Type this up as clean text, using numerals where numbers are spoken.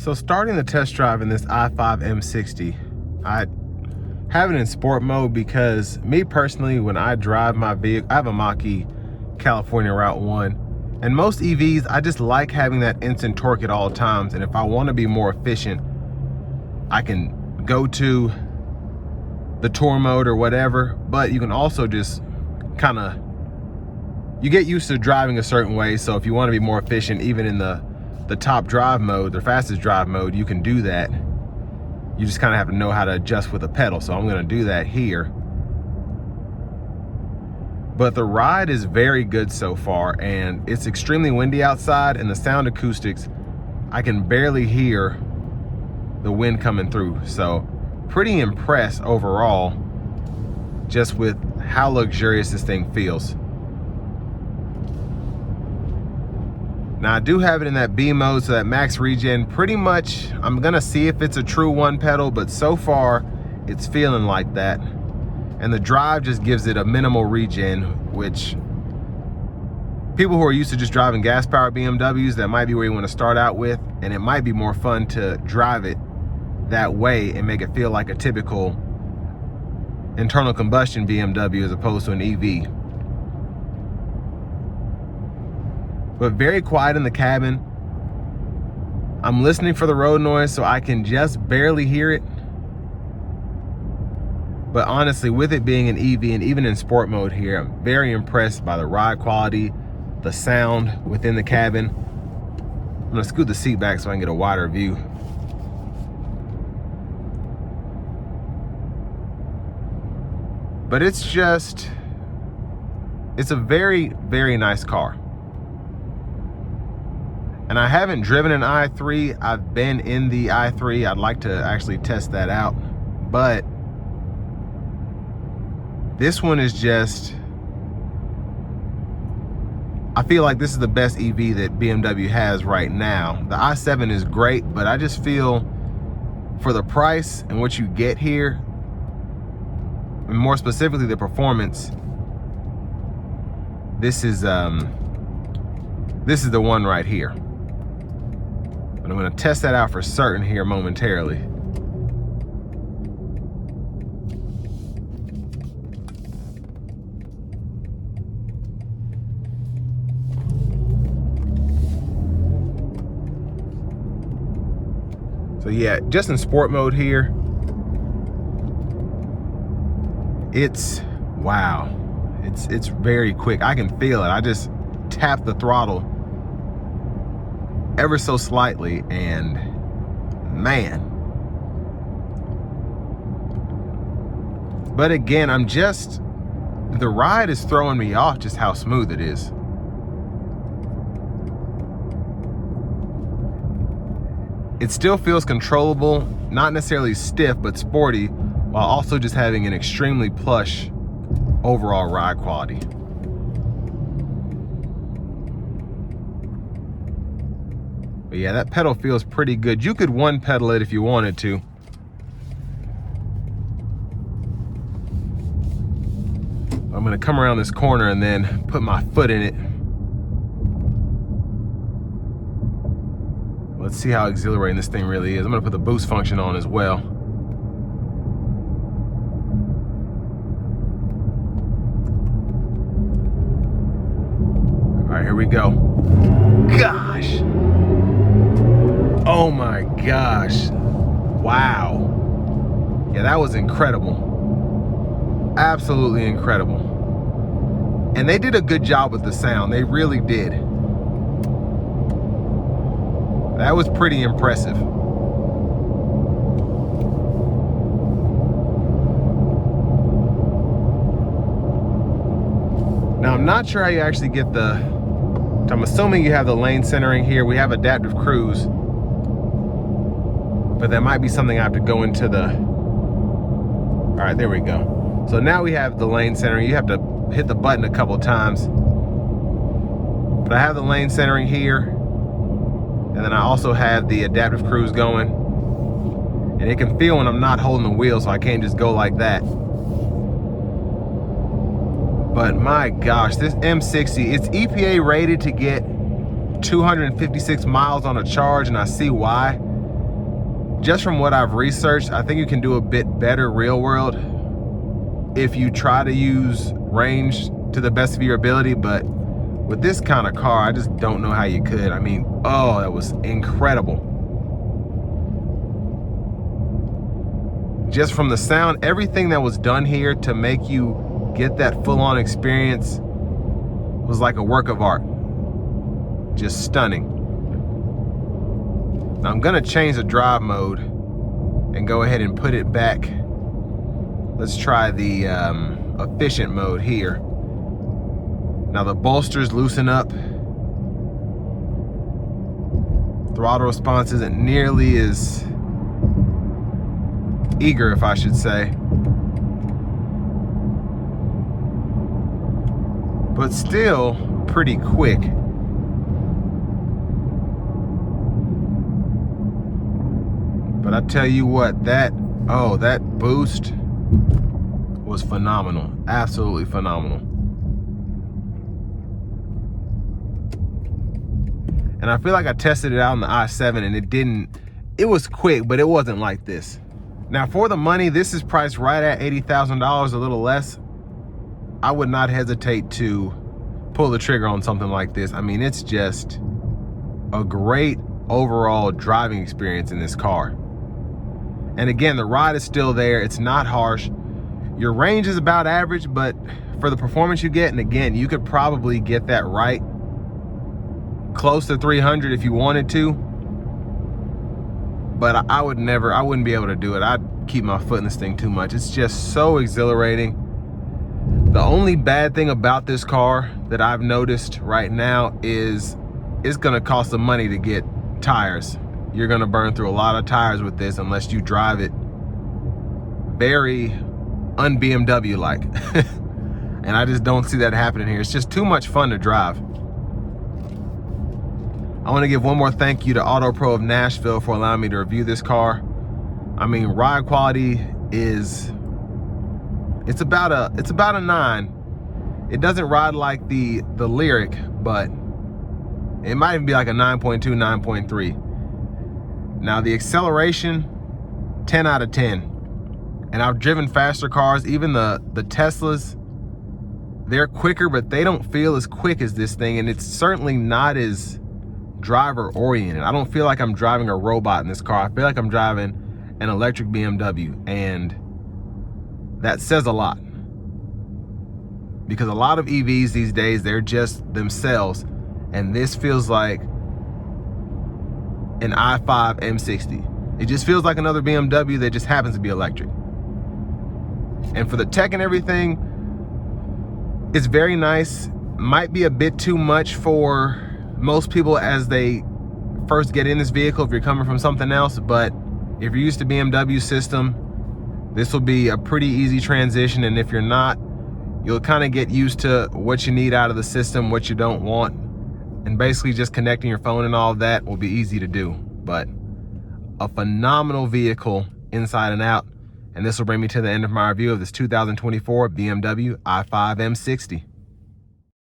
So starting the test drive in this i5 M60, I have it in sport mode because me personally, when I drive my vehicle, I have a Mach-E California Route 1, and most EVs, I just like having that instant torque at all times. And if I want to be more efficient, I can go to the tour mode or whatever, but you can also just kind of, you get used to driving a certain way. So if you want to be more efficient, even in the top drive mode, the fastest drive mode, you can do that. You just kind of have to know how to adjust with the pedal. So I'm going to do that here. But the ride is very good so far, and it's extremely windy outside, and the sound acoustics, I can barely hear the wind coming through. So pretty impressed overall just with how luxurious this thing feels. Now I do have it in that B mode, so that max regen, pretty much, I'm gonna see if it's a true one pedal, but so far it's feeling like that. And the drive just gives it a minimal regen, which people who are used to just driving gas powered BMWs, that might be where you wanna start out with, and it might be more fun to drive it that way and make it feel like a typical internal combustion BMW as opposed to an EV. But very quiet in the cabin. I'm listening for the road noise, so I can just barely hear it. But honestly, with it being an EV and even in sport mode here, I'm very impressed by the ride quality, the sound within the cabin. I'm gonna scoot the seat back so I can get a wider view. But it's a very, very nice car. And I haven't driven an i3. I've been in the i3. I'd like to actually test that out. But this one is just, I feel like this is the best EV that BMW has right now. The i7 is great, but I just feel for the price and what you get here, and more specifically the performance, this is the one right here. But I'm gonna test that out for certain here momentarily. So yeah, just in sport mode here, it's, wow, it's very quick. I can feel it. I just tap the throttle ever so slightly, and man. But again, the ride is throwing me off just how smooth it is. It still feels controllable, not necessarily stiff, but sporty, while also just having an extremely plush overall ride quality. But yeah, that pedal feels pretty good. You could one pedal it if you wanted to. I'm gonna come around this corner and then put my foot in it. Let's see how exhilarating this thing really is. I'm gonna put the boost function on as well. All right, here we go. Gosh. Oh my gosh. Wow. Yeah, that was incredible. Absolutely incredible. And they did a good job with the sound. They really did. That was pretty impressive. Now, I'm not sure how you actually get I'm assuming you have the lane centering here. We have adaptive cruise, but that might be something I have to go into all right, there we go. So now we have the lane centering. You have to hit the button a couple times, but I have the lane centering here, and then I also have the adaptive cruise going, and it can feel when I'm not holding the wheel, so I can't just go like that. But my gosh, this M60, it's EPA rated to get 256 miles on a charge, and I see why. just from what I've researched, I think you can do a bit better real world if you try to use range to the best of your ability, but with this kind of car, I just don't know how you could. I mean, oh, that was incredible. Just from the sound, everything that was done here to make you get that full-on experience was like a work of art. Just stunning. Now I'm gonna change the drive mode and go ahead and put it back. Let's try the efficient mode here. Now the bolsters loosen up. Throttle response isn't nearly as eager, if I should say. But still pretty quick. But I tell you what, that boost was phenomenal. Absolutely phenomenal. And I feel like I tested it out in the i7 and it was quick, but it wasn't like this. Now for the money, this is priced right at $80,000, a little less. I would not hesitate to pull the trigger on something like this. I mean, it's just a great overall driving experience in this car. And again, the ride is still there. It's not harsh. Your range is about average, but for the performance you get, and again, you could probably get that right close to 300 if you wanted to. But I wouldn't be able to do it. I'd keep my foot in this thing too much. It's just so exhilarating. The only bad thing about this car that I've noticed right now is it's gonna cost some money to get tires. You're gonna burn through a lot of tires with this unless you drive it very un-BMW like. And I just don't see that happening here. It's just too much fun to drive. I want to give one more thank you to Auto Pro of Nashville for allowing me to review this car. I mean, ride quality is, it's about a 9. It doesn't ride like the Lyric, but it might even be like a 9.2, 9.3. Now the acceleration, 10 out of 10. And I've driven faster cars, even the Teslas, they're quicker, but they don't feel as quick as this thing, and it's certainly not as driver oriented. I don't feel like I'm driving a robot in this car. I feel like I'm driving an electric BMW, and that says a lot. Because a lot of EVs these days, they're just themselves, and this feels like an i5 M60. It just feels like another BMW that just happens to be electric. And for the tech and everything, it's very nice. Might be a bit too much for most people as they first get in this vehicle if you're coming from something else, but if you're used to BMW system, this will be a pretty easy transition. And if you're not, you'll kind of get used to what you need out of the system, what you don't want, and basically just connecting your phone and all of that will be easy to do. But a phenomenal vehicle inside and out. And this will bring me to the end of my review of this 2024 BMW i5 M60.